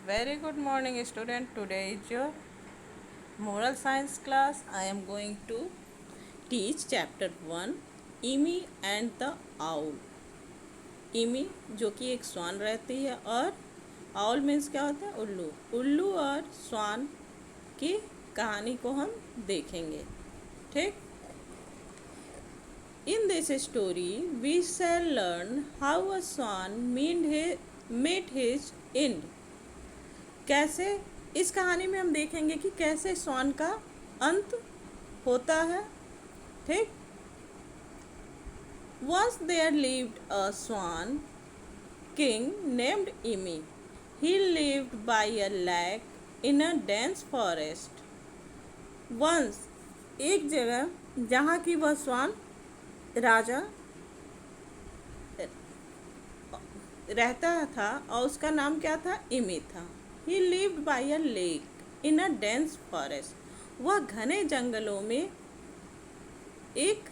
Very good morning, student. Today is your moral science class. I am going to teach chapter 1, Emi and the Owl. Emmy जो कि एक स्वान रहती है और owl means क्या होता है? उल्लू। उल्लू और स्वान की कहानी को हम देखेंगे। ठीक। In this story we shall learn how a swan met his end. कैसे इस कहानी में हम देखेंगे कि कैसे स्वान का अंत होता है। ठीक। Once there lived a swan king named Emi. He lived by a lake in a dense forest. Once एक जगह जहाँ की वह स्वान राजा रहता था और उसका नाम क्या था? इमी था। He lived by a lake in a dense forest. वह घने जंगलों में एक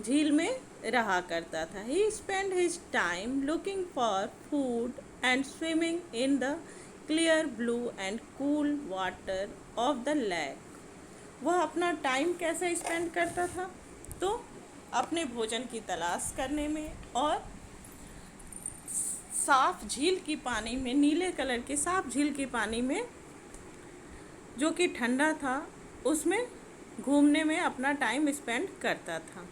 झील में रहा करता था। He spent his time looking for food and swimming in the clear blue and cool water of the lake. वह अपना टाइम कैसे स्पेंड करता था? तो अपने भोजन की तलाश करने में और साफ झील की पानी में, नीले कलर के साफ झील की पानी में जो कि ठंडा था, उसमें घूमने में अपना टाइम स्पेंड करता था।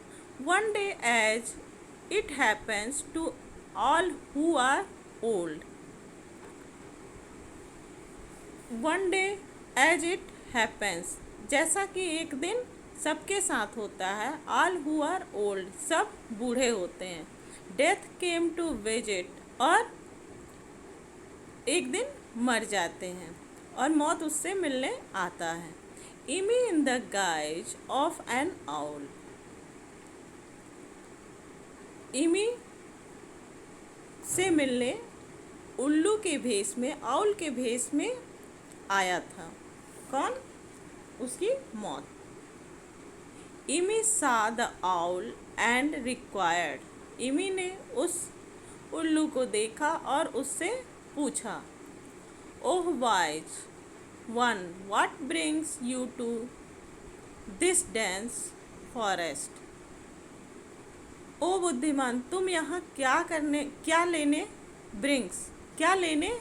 One day as it happens to all who are old. One day as it happens, जैसा कि एक दिन सबके साथ होता है, all who are old, सब बूढ़े होते हैं। Death came to visit, और एक दिन मर जाते हैं और मौत उससे मिलने आता है। Emi in the guise of an owl. Emmy से मिलने उल्लू के भेष में, आउल के भेष में आया था। कौन? उसकी मौत। Imi saw the owl and required. Imi ने उस उल्लू को देखा और उससे पूछा, oh wise one, what brings you to this dense forest. ओ बुद्धिमान, तुम यहाँ क्या लेने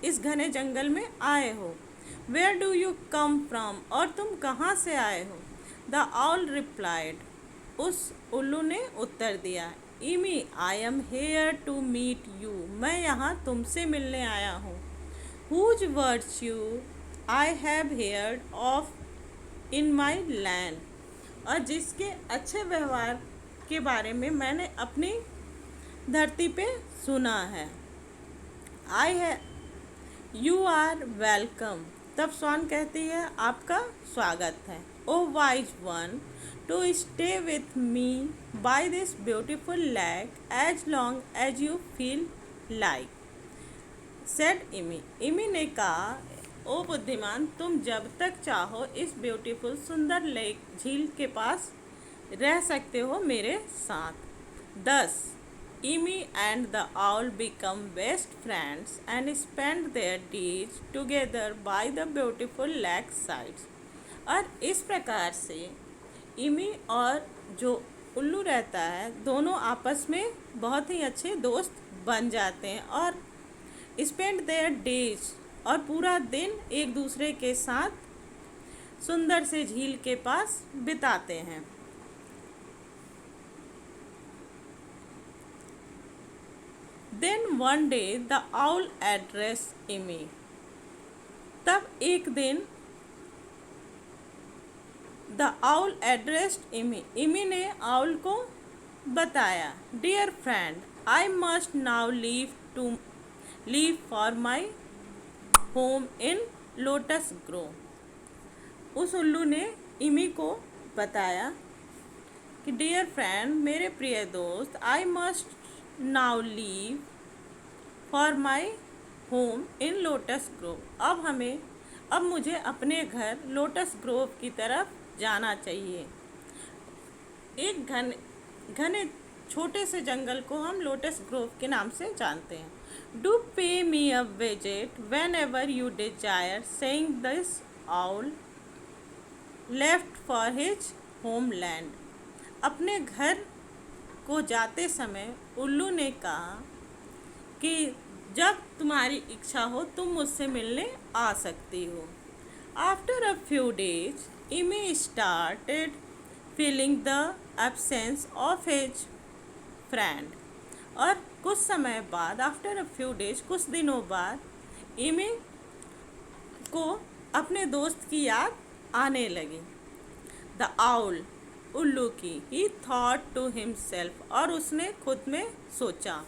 इस घने जंगल में आए हो? Where do you come from, और तुम कहाँ से आए हो? द आउल रिप्लाइड, उस उल्लू ने उत्तर दिया, Immy I am here to meet you, मैं यहाँ तुमसे मिलने आया हूँ। Whose virtue I have heard of in my land, और जिसके अच्छे व्यवहार के बारे में मैंने अपनी धरती पे सुना है। यू आर वेलकम, तब स्वान कहती है, आपका स्वागत है। O wise one, to stay with me by this beautiful lake as long as you feel like, said Imi. Imi ने कहा, ओ बुद्धिमान, तुम जब तक चाहो इस ब्यूटीफुल सुंदर लेक झील के पास रह सकते हो मेरे साथ। Thus, Emi and the owl become best friends and spend their days together by the beautiful lake sides. और इस प्रकार से इमी और जो उल्लू रहता है, दोनों आपस में बहुत ही अच्छे दोस्त बन जाते हैं और spend their days, और पूरा दिन एक दूसरे के साथ सुंदर से झील के पास बिताते हैं। Then one day the owl addressed Emi. तब एक दिन the owl addressed Emi. Emi ने आउल को बताया, Dear friend, I must now leave for my home in Lotus Grove. उस उल्लू ने इमी को बताया कि डियर फ्रेंड, मेरे प्रिय दोस्त, I must now leave for my home in Lotus Grove. अब मुझे अपने घर लोटस ग्रोव की तरफ जाना चाहिए। एक घने छोटे से जंगल को हम लोटस ग्रोव के नाम से जानते हैं। Do pay me a visit whenever you desire, saying this owl left for his homeland. अपने घर को जाते समय उल्लू ने कहा कि जब तुम्हारी इच्छा हो तुम मुझसे मिलने आ सकती हो. After a few days Emmy started feeling the absence of his friend. और कुछ समय बाद, आफ्टर अ फ्यू डेज, कुछ दिनों बाद, इमी को अपने दोस्त की याद आने लगी. द आउल, उल्लू की. ही थॉट टू हिमसेल्फ, और उसने खुद में सोचा.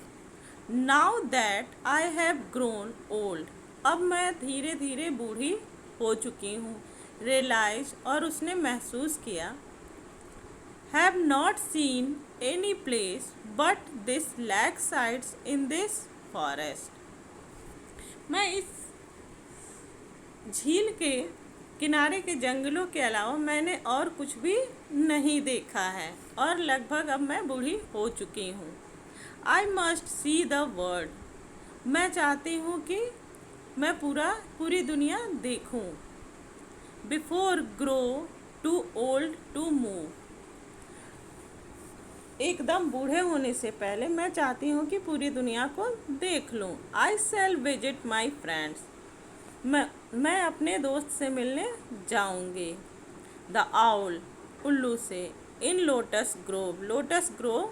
Now that I have grown old, अब मैं धीरे धीरे बूढ़ी हो चुकी हूँ. रियलाइज, और उसने महसूस किया. Have not seen any place but this lake sides in this forest. मैं इस झील के किनारे के जंगलों के अलावा मैंने और कुछ भी नहीं देखा है, और लगभग अब मैं बूढ़ी हो चुकी हूँ. I must see the world, मैं चाहती हूँ कि मैं पूरी दुनिया देखूँ. Before grow too old to move, एकदम बूढ़े होने से पहले मैं चाहती हूँ कि पूरी दुनिया को देख लूँ. आई शैल विजिट माई फ्रेंड्स, मैं अपने दोस्त से मिलने जाऊंगी. द आउल, उल्लू से. इन लोटस ग्रोव, लोटस ग्रोव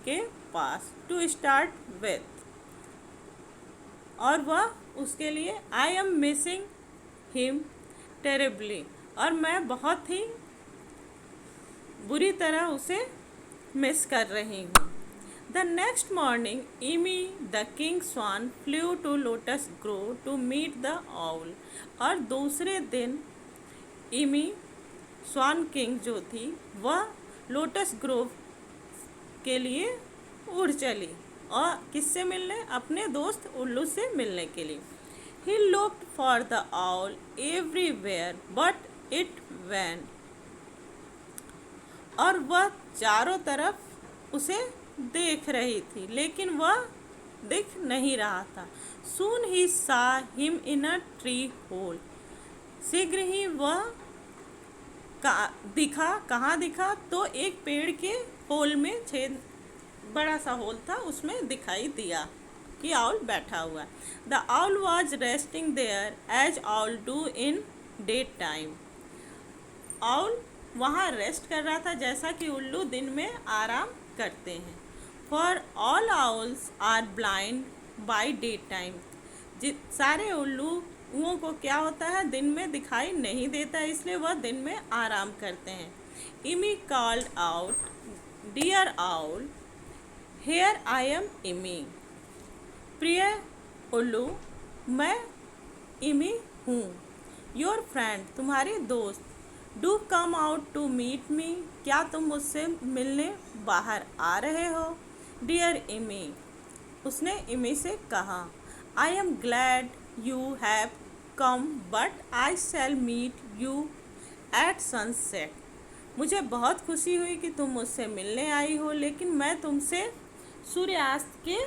के पास. टू स्टार्ट विथ, और वह उसके लिए. I am missing him terribly, और मैं बहुत ही बुरी तरह उसे मिस कर रही हूँ. The next morning Immy the king swan flew to lotus grove to meet the owl. और दूसरे दिन इमी, स्वान किंग जो थी, वह लोटस ग्रोव के लिए उड़ चली, और किससे मिलने? अपने दोस्त उल्लू से मिलने के लिए. He looked for the owl everywhere but it van, और वह चारों तरफ उसे देख रही थी, लेकिन वह दिख नहीं रहा था. Soon he saw him in a tree hole, शीघ्र ही वह कहाँ दिखा? तो एक पेड़ के होल में, छेद, बड़ा सा होल था, उसमें दिखाई दिया कि आउल बैठा हुआ है. The owl was resting there as owl do in day time. आउल वहाँ रेस्ट कर रहा था जैसा कि उल्लू दिन में आराम करते हैं. For all owls are blind by day time, सारे उल्लुओं को क्या होता है? दिन में दिखाई नहीं देता, इसलिए वह दिन में आराम करते हैं. Immy called out, dear owl, here I am Immy. प्रिय उल्लू, मैं इमी हूँ. योर फ्रेंड, तुम्हारी दोस्त. Do come out to meet me, क्या तुम मुझसे मिलने बाहर आ रहे हो? डियर इमी, उसने इमी से कहा. I am glad you have come but I shall meet you at sunset. मुझे बहुत खुशी हुई कि तुम मुझसे मिलने आई हो, लेकिन मैं तुमसे सूर्यास्त के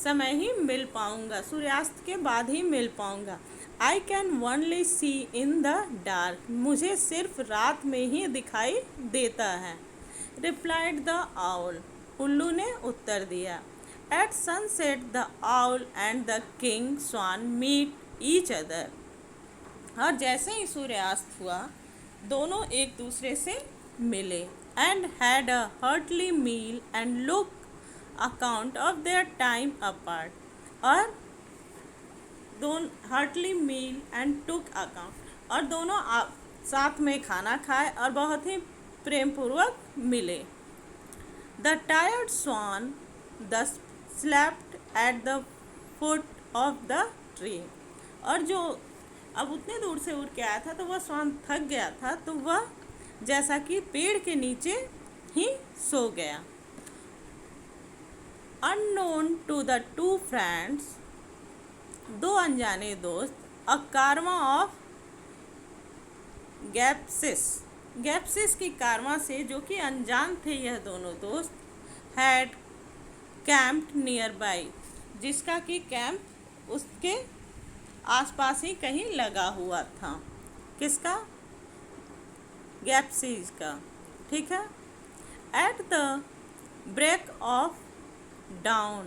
समय ही मिल पाऊँगा, सूर्यास्त के बाद ही मिल पाऊँगा. I can only see in the dark, मुझे सिर्फ रात में ही दिखाई देता है. रिप्लाइड द आउल, उल्लू ने उत्तर दिया. At sunset the owl and the king swan meet each other. और जैसे ही सूर्यास्त हुआ, दोनों एक दूसरे से मिले. And had a heartly meal and look account of their time apart. और heartly meal and took account, और दोनों साथ में खाना खाए और बहुत ही प्रेम पूर्वक मिले. द टायर्ड स्वान दस slept at the foot of the tree. और जो अब उतने दूर से उड़ के आया था, तो वह स्वान थक गया था, तो वह जैसा कि पेड़ के नीचे ही सो गया. Unknown to the two friends, दो अनजाने दोस्त. अ कारवा ऑफ गैप्सिस की कारवां से, जो कि अनजान थे यह दोनों दोस्त, हैड कैंप्ड नियर बाई, जिसका कि कैंप उसके आसपास ही कहीं लगा हुआ था। किसका? गैप्सीज का। ठीक है। At the break of dawn,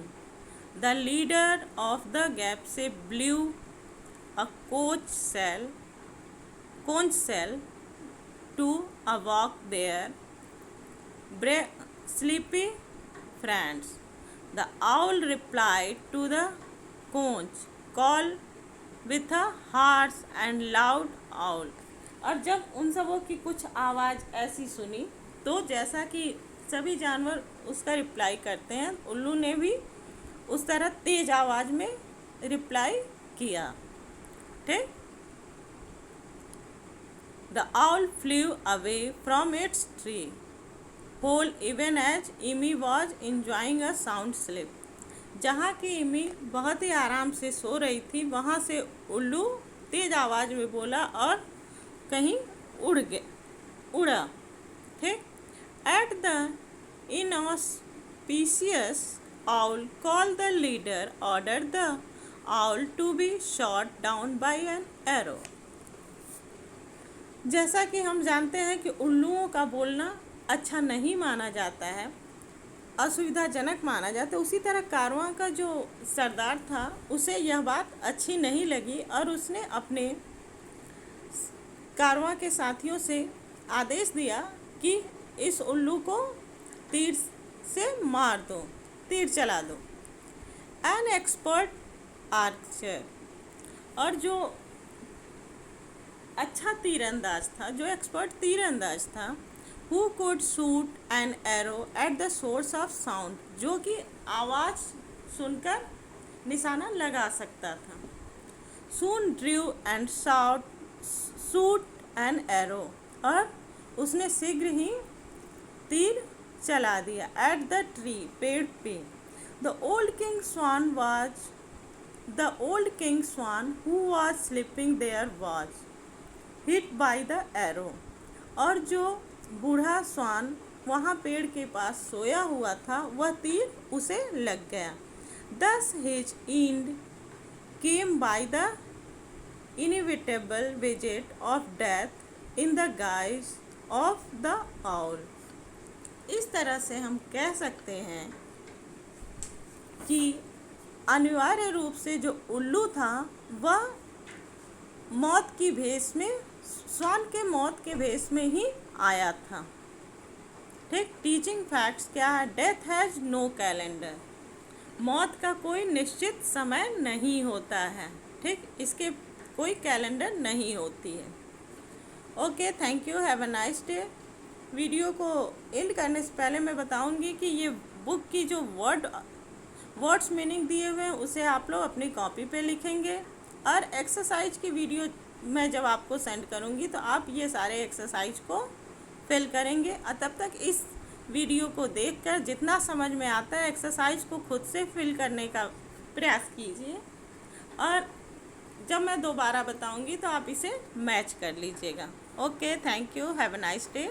the leader of the Gapse blew a conch shell to awake their sleepy friends. The owl replied to the conch call with a harsh and loud owl. और जब उन सबों की कुछ आवाज़ ऐसी सुनी तो जैसा कि सभी जानवर उसका रिप्लाई करते हैं, उल्लू ने भी उस तरह तेज आवाज़ में रिप्लाई किया। ठीक। The owl flew away from its tree hole even as Immy was enjoying a sound sleep. जहाँ की इमी बहुत ही आराम से सो रही थी, वहाँ से उल्लू तेज आवाज़ में बोला और कहीं उड़ा। ठीक। At the inauspicious owl called the leader ordered the owl to be shot down by an arrow. जैसा कि हम जानते हैं कि उल्लुओं का बोलना अच्छा नहीं माना जाता है, असुविधाजनक माना जाता है, उसी तरह कारवां का जो सरदार था उसे यह बात अच्छी नहीं लगी और उसने अपने कारवां के साथियों से आदेश दिया कि इस उल्लू को तीर से मार दो, तीर चला दो। एन एक्सपर्ट आर्चर, और जो अच्छा तीरंदाज था, जो एक्सपर्ट तीरंदाज था, who could shoot an arrow at the source of sound, जो कि आवाज़ सुनकर निशाना लगा सकता था। Soon drew and shoot an arrow, और उसने शीघ्र ही तीर चला दिया। एट द ट्री, पेड़ पे। The old king swan who was sleeping there was hit by the arrow, और जो बूढ़ा स्वान वहाँ पेड़ के पास सोया हुआ था वह तीर उसे लग गया। दस his and came by the inevitable visit of death in the guys of the owl. इस तरह से हम कह सकते हैं कि अनिवार्य रूप से जो उल्लू था वह मौत की भेष में, स्वान के मौत के भेष में ही आया था। ठीक। टीचिंग फैक्ट्स क्या है? डेथ हैज़ नो कैलेंडर, मौत का कोई निश्चित समय नहीं होता है। ठीक। इसके कोई कैलेंडर नहीं होती है। Okay, thank you, have a nice day. Video को एंड करने से पहले मैं बताऊंगी कि ये बुक की जो वर्ड्स मीनिंग दिए हुए हैं उसे आप लोग अपनी कॉपी पे लिखेंगे, और एक्सरसाइज की वीडियो मैं जब आपको सेंड करूंगी तो आप ये सारे एक्सरसाइज को फिल करेंगे। और तब तक इस वीडियो को देखकर जितना समझ में आता है एक्सरसाइज को खुद से फिल करने का प्रयास कीजिए, और जब मैं दोबारा बताऊंगी तो आप इसे मैच कर लीजिएगा। Okay, thank you, have a nice day.